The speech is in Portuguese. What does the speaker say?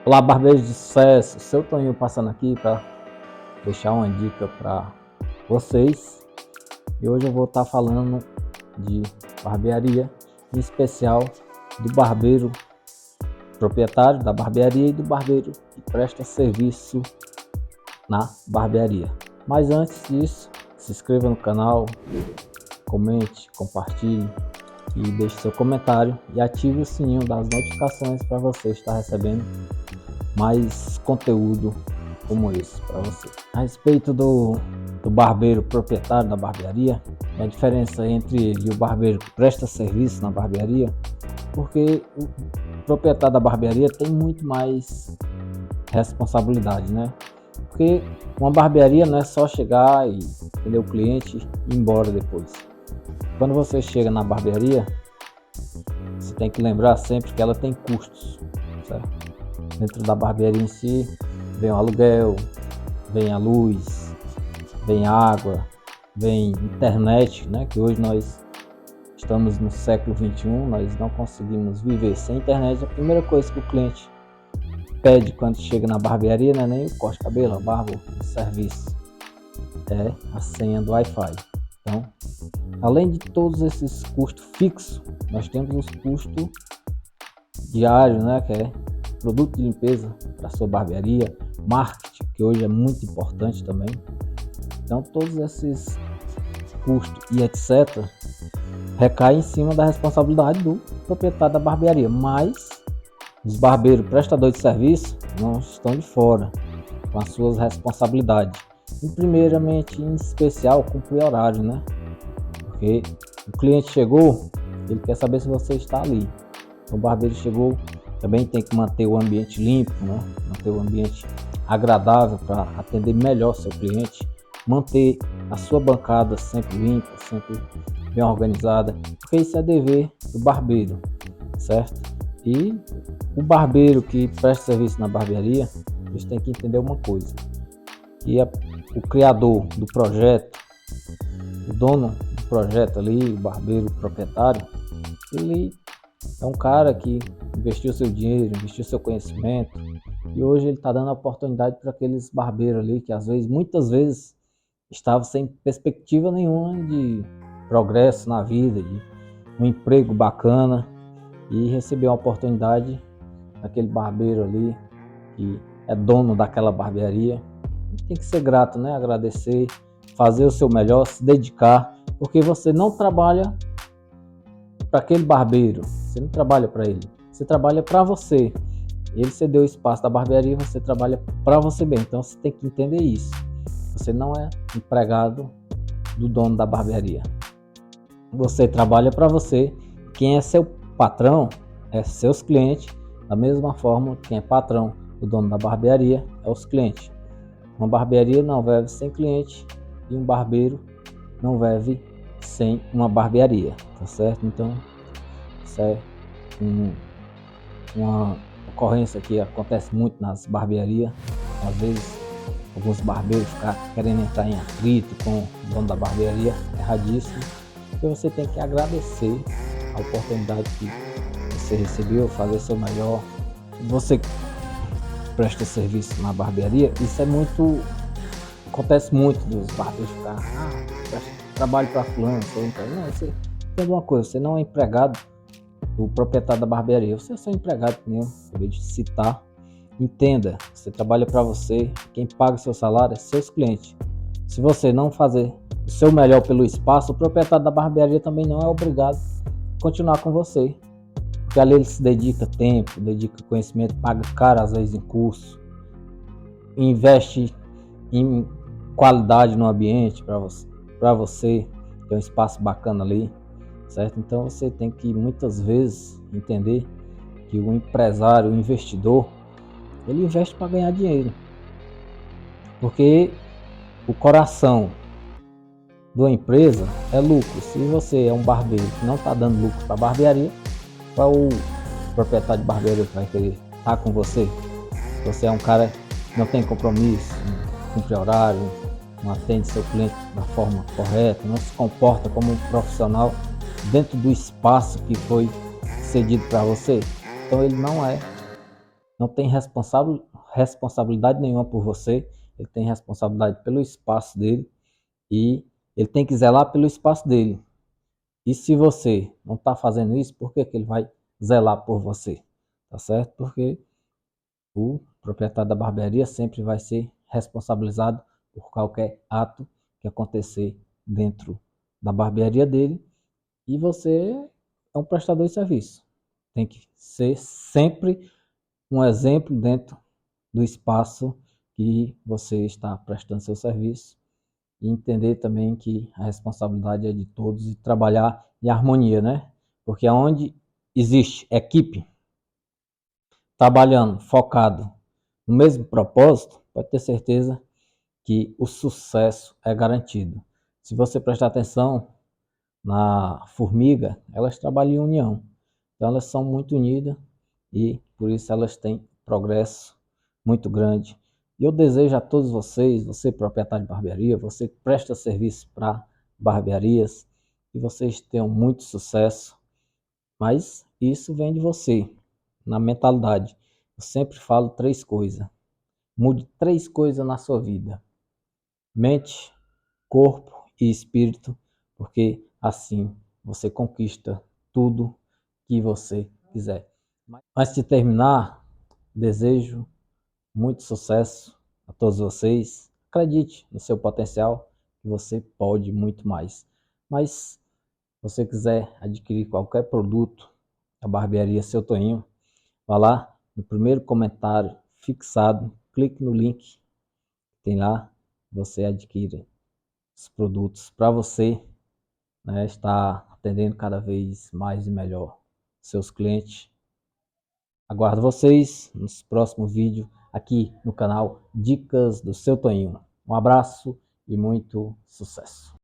Olá, barbeiros de sucesso, seu Toninho passando aqui para deixar uma dica para vocês. E hoje eu vou estar falando de barbearia, em especial do barbeiro proprietário da barbearia e do barbeiro que presta serviço na barbearia. Mas antes disso, se inscreva no canal, comente, compartilhe e deixe seu comentário e ative o sininho das notificações para você estar recebendo mais conteúdo como esse para você. A respeito do barbeiro proprietário da barbearia, a diferença entre ele e o barbeiro que presta serviço na barbearia, porque o proprietário da barbearia tem muito mais responsabilidade, né? Porque uma barbearia não é só chegar e atender o cliente e ir embora depois. Quando você chega na barbearia, você tem que lembrar sempre que ela tem custos, certo? Dentro da barbearia em si, vem o aluguel, vem a luz, vem a água, vem internet, né? Que hoje nós estamos no século 21, nós não conseguimos viver sem internet. A primeira coisa que o cliente pede quando chega na barbearia não é nem o corte de cabelo, a barba, o serviço, é a senha do Wi-Fi. Então, além de todos esses custos fixos, nós temos os custos diários, né? Que é produto de limpeza para sua barbearia, marketing, que hoje é muito importante também. Então todos esses custos e etc recaem em cima da responsabilidade do proprietário da barbearia, mas os barbeiros prestadores de serviço não estão de fora com as suas responsabilidades. E primeiramente, em especial, cumprir horário, né? Porque o cliente chegou, ele quer saber se você está ali. O barbeiro chegou, também tem que manter o ambiente limpo, né? Manter o ambiente agradável para atender melhor seu cliente, manter a sua bancada sempre limpa, sempre bem organizada, porque isso é dever do barbeiro, certo? E o barbeiro que presta serviço na barbearia, eles têm que entender uma coisa, que é o criador do projeto, o dono do projeto ali, o barbeiro proprietário, ele é um cara que investiu seu dinheiro, investiu seu conhecimento, e hoje ele está dando a oportunidade para aqueles barbeiros ali que muitas vezes estavam sem perspectiva nenhuma de progresso na vida, de um emprego bacana, e recebeu a oportunidade daquele barbeiro ali que é dono daquela barbearia. Tem que ser grato, né? Agradecer, fazer o seu melhor, se dedicar, porque você não trabalha para aquele barbeiro, você não trabalha para ele, você trabalha para você. Ele cedeu o espaço da barbearia, você trabalha para você bem. Então você tem que entender isso. Você não é empregado do dono da barbearia. Você trabalha para você. Quem é seu patrão é seus clientes. Da mesma forma, quem é patrão do dono da barbearia é os clientes. Uma barbearia não vive sem cliente e um barbeiro não vive sem uma barbearia, tá certo? Então, isso é uma ocorrência que acontece muito nas barbearias. Às vezes, alguns barbeiros ficam querendo entrar em atrito com o dono da barbearia, erradíssimo. Porque você tem que agradecer a oportunidade que você recebeu, fazer seu melhor. Você presta serviço na barbearia, isso é muito... acontece muito dos barbeiros ficar, trabalho para fulano, não, você tem uma coisa, você não é empregado do proprietário da barbearia, você é só empregado, como eu acabei de citar. Entenda, você trabalha para você, quem paga o seu salário é seus clientes. Se você não fazer o seu melhor pelo espaço, o proprietário da barbearia também não é obrigado a continuar com você, porque ali ele se dedica tempo, dedica conhecimento, paga caro às vezes em curso, investe em qualidade no ambiente para você ter um espaço bacana ali, certo? Então você tem que muitas vezes entender que o empresário, o investidor, ele investe para ganhar dinheiro, porque o coração da empresa é lucro. Se você é um barbeiro que não está dando lucro para a barbearia, qual o proprietário de barbearia que vai querer estar com você? Você é um cara que não tem compromisso, não cumpre horário, não atende seu cliente da forma correta, não se comporta como um profissional dentro do espaço que foi cedido para você, então ele não tem responsabilidade nenhuma por você, ele tem responsabilidade pelo espaço dele e ele tem que zelar pelo espaço dele. E se você não está fazendo isso, por que ele vai zelar por você? Tá certo? Porque o proprietário da barbearia sempre vai ser responsabilizado por qualquer ato que acontecer dentro da barbearia dele e você é um prestador de serviço. Tem que ser sempre um exemplo dentro do espaço que você está prestando seu serviço e entender também que a responsabilidade é de todos e trabalhar em harmonia, né? Porque onde existe equipe trabalhando focado no mesmo propósito, pode ter certeza que o sucesso é garantido. Se você prestar atenção na formiga, elas trabalham em união. Então elas são muito unidas e por isso elas têm progresso muito grande. E eu desejo a todos vocês, você proprietário de barbearia, você que presta serviço para barbearias, que vocês tenham muito sucesso, mas isso vem de você, na mentalidade. Eu sempre falo 3 coisas. Mude 3 coisas na sua vida: mente, corpo e espírito, porque assim você conquista tudo que você quiser. Antes de terminar, desejo muito sucesso a todos vocês. Acredite no seu potencial, que você pode muito mais. Mas se você quiser adquirir qualquer produto da barbearia Seu Toninho, vá lá no primeiro comentário fixado, clique no link, tem lá, você adquire os produtos para você, né, estar atendendo cada vez mais e melhor seus clientes. Aguardo vocês nos próximos vídeos aqui no canal Dicas do Seu Toninho. Um abraço e muito sucesso!